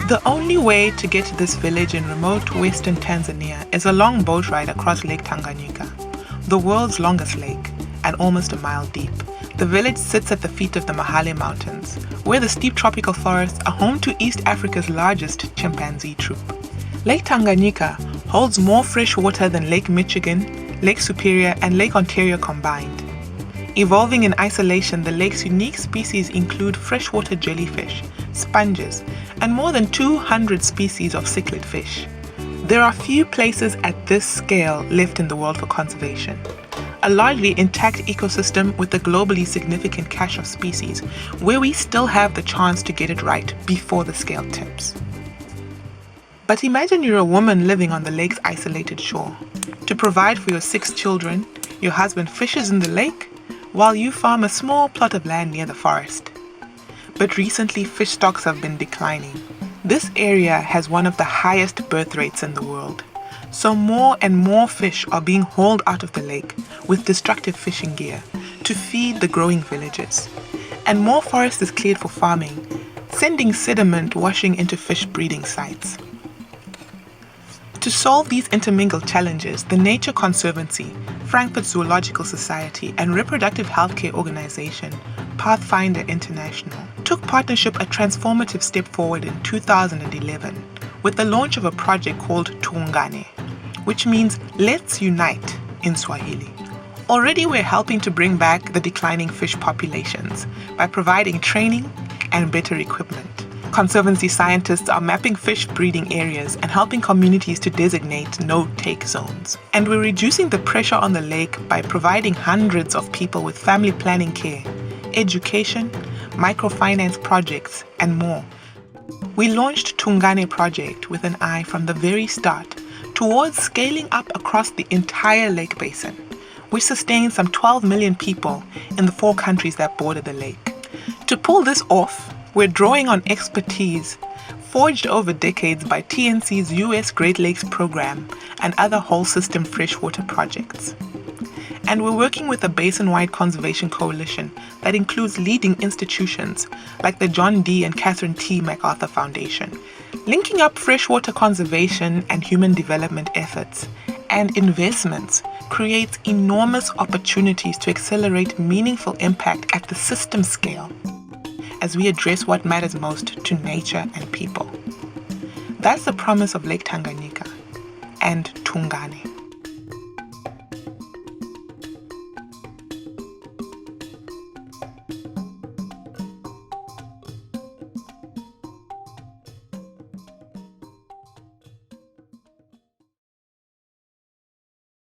The only way to get to this village in remote western Tanzania is a long boat ride across Lake Tanganyika, the world's longest lake, and almost a mile deep. The village sits at the feet of the Mahale Mountains, where the steep tropical forests are home to East Africa's largest chimpanzee troop. Lake Tanganyika holds more fresh water than Lake Michigan, Lake Superior, and Lake Ontario combined. Evolving in isolation, the lake's unique species include freshwater jellyfish, sponges, and more than 200 species of cichlid fish. There are few places at this scale left in the world for conservation. A largely intact ecosystem with a globally significant cache of species, where we still have the chance to get it right before the scale tips. But imagine you're a woman living on the lake's isolated shore. To provide for your 6 children, your husband fishes in the lake, while you farm a small plot of land near the forest. But recently, fish stocks have been declining. This area has one of the highest birth rates in the world. So more and more fish are being hauled out of the lake with destructive fishing gear to feed the growing villages. And more forest is cleared for farming, sending sediment washing into fish breeding sites. To solve these intermingled challenges, the Nature Conservancy, Frankfurt Zoological Society, and reproductive healthcare organization, Pathfinder International, took partnership a transformative step forward in 2011 with the launch of a project called Tuungane, which means Let's Unite in Swahili. Already we're helping to bring back the declining fish populations by providing training and better equipment. Conservancy scientists are mapping fish breeding areas and helping communities to designate no-take zones. And we're reducing the pressure on the lake by providing hundreds of people with family planning care, education, microfinance projects, and more. We launched Tuungane project with an eye from the very start towards scaling up across the entire lake basin, which sustains some 12 million people in the 4 countries that border the lake. To pull this off, we're drawing on expertise forged over decades by TNC's US Great Lakes Program and other whole system freshwater projects. And we're working with a basin-wide conservation coalition that includes leading institutions like the John D. and Catherine T. MacArthur Foundation. Linking up freshwater conservation and human development efforts and investments creates enormous opportunities to accelerate meaningful impact at the system scale as we address what matters most to nature and people. That's the promise of Lake Tanganyika and Tuungane.